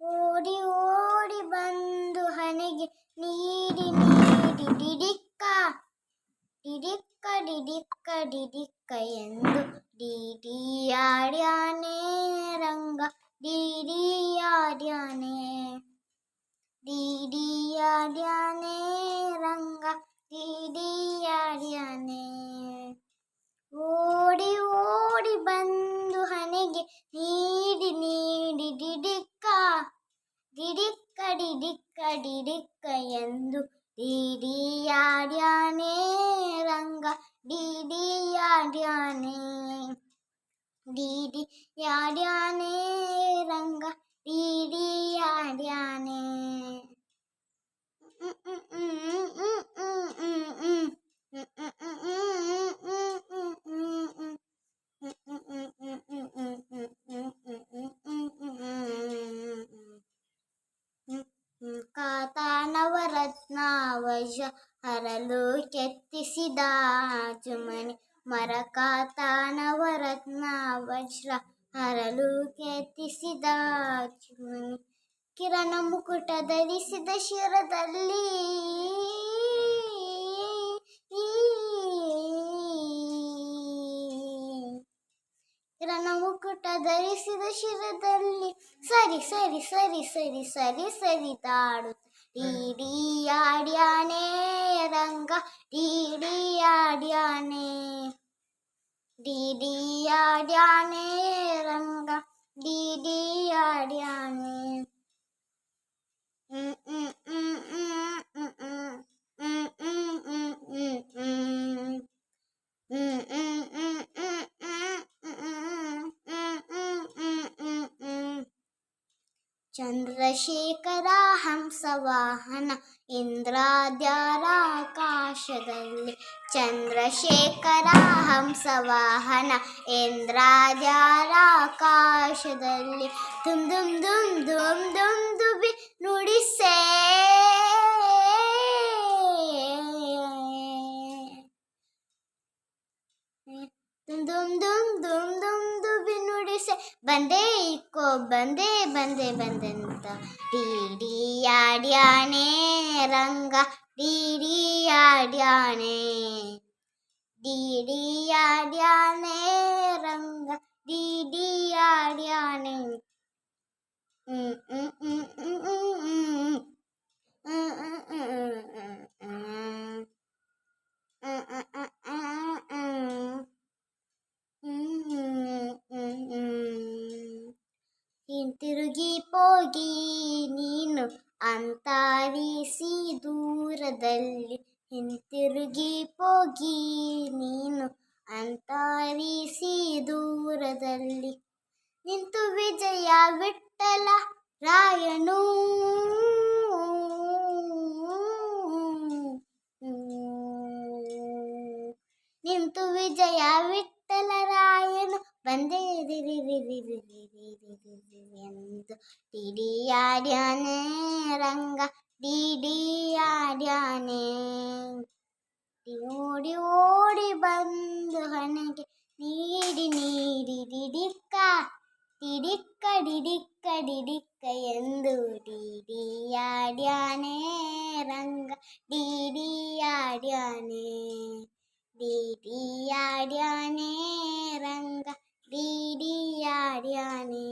ಓಡಿ ಓಡಿ ಬಂದು ಹಣೆಗೆ ನೀಡಿ ನೀಡಿ ಡಿಡಿಕ್ಕ ಡಿಡಿಕ್ಕ ಡಿಡಿಕ್ಕ ಡಿಡಿಕ್ಕ ಎಂದು ಡಿಡಿಯಾಡ್ಯಾನೆ ರಂಗ ಡಿಡಿಯಾಡ್ಯಾನೆ ಡಿಡಿಯಾಡ್ಯಾನೆ ರಂಗ ಡಿಡಿಯಾಡ್ಯಾನೆ. ಓಡಿ ಓಡಿ ಬಂದು ಹಣೆಗೆ ನೀಡಿ ನೀಡಿ ಡಿಡಿಕ್ಕ ಡಿಡಿಕ್ಕ ಡಿಡಿಕ್ಕ ಡಿಡಿಕ್ಕ ಎಂದು ಡಿಡಿಯಾಡ್ಯಾನೆ ರಂಗ ಡಿಡಿಯಾಡ್ಯಾನೆ ಡಿಡಿಯಾಡ್ಯಾನೆ ರಂಗ ಡಿಡಿಯಾಡ್ಯಾನೆ. ಕಾತಾನವರತ್ನ ವಜ ಹರಲು ಕೆತ್ತಿಸಿದ ಜುಮನೆ ಮರಕಾತಾನವರತ್ನ ವಜ್ರ ಹರಲು ಕೆತ್ತಿಸಿದ ಜುಮನೆ ಕಿರಣ ಮುಕುಟ ಧರಿಸಿದ ಶಿರದಲ್ಲಿ ಕಿರಣ ಮುಕುಟ ಧರಿಸಿದ ಶಿರದಲ್ಲಿ ಸರಿ ಸರಿ ಸರಿ ಸರಿ ಸರಿ ಸರಿದಾಡುತ್ತ ಡಿಡಿಯಾಡ್ಯಾನೆ ರಂಗ ಡಿಡಿಯಾಡ್ಯಾನೆ ಡಿಡಿಯಾಡ್ಯಾನೆ ರಂಗ ಡಿಡಿಯಾಡ್ಯಾನೆ. ಚಂದ್ರಶೇಖರ ಹಂಸವಾಹನ ಇಂದ್ರಾದ್ಯಾರಾಕಾಶದಲ್ಲಿ ಚಂದ್ರಶೇಖರ ಹಂಸವಾಹನ ಇಂದ್ರಾದ್ಯಾರಾಕಾಶದಲ್ಲಿ ದುಮ್ ದುಮ್ ದುಮ್ ದುಮ್ ದುಮ್ ದುಬಿ ನುಡಿಸೆ ದುಮ್ ದುಮ್ ದುಮ್ ದುಮ್ ದುಮ್ ದುಬಿ ನುಡಿಸೆ ಬಂದೆ ಇಕ್ಕೋ ಬಂದೆ ಬಂದೆ ಬಂದಂತ ಡಿಡಿಯಾಡ್ಯಾನೆ ರಂಗ ಡಿಡಿಯಾಡ್ಯಾನೆ ಡಿಡಿಯಾಡ್ಯಾನೆ ರಂಗ ಡಿಡಿಯಾಡ್ಯಾನೆ. ಹಿಂತಿರುಗಿ ಹೋಗಿ ನೀನು ಅಂತಾರಿಸಿ ದೂರದಲ್ಲಿ ಹಿಂತಿರುಗಿ ಹೋಗಿ ನೀನು ಅಂತಾರಿಸಿ ದೂರದಲ್ಲಿ ನಿಂತು ವಿಜಯ ವಿಠಲ ರಾಯನು ನಿಂತು ವಿಜಯ ವಿಠಲ ರಾಯನು ಬಂದೇ ಎಂದು ಡಿಡಿಯಾಡ್ಯಾನೆ ರಂಗ ಡಿಡಿಯಾಡ್ಯಾನೆ ಓಡಿ ಓಡಿ ಬಂದು ಹಣೆಗೆ ನೀಡಿ ನೀಡಿ ಡಿಡಿಕ್ಕ ಡಿಡಿಕ್ಕ ಡಿಡಿಕ್ಕ ಡಿಡಿಕ್ಕ ಎಂದು ಡಿಡಿಯಾಡ್ಯಾನೆ ರಂಗ ಡಿಡಿಯಾಡ್ಯಾನೆ ಡಿಡಿಯಾಡ್ಯಾನೆ ರಂಗ ಡಿಡಿಯಾಡ್ಯಾನೆ.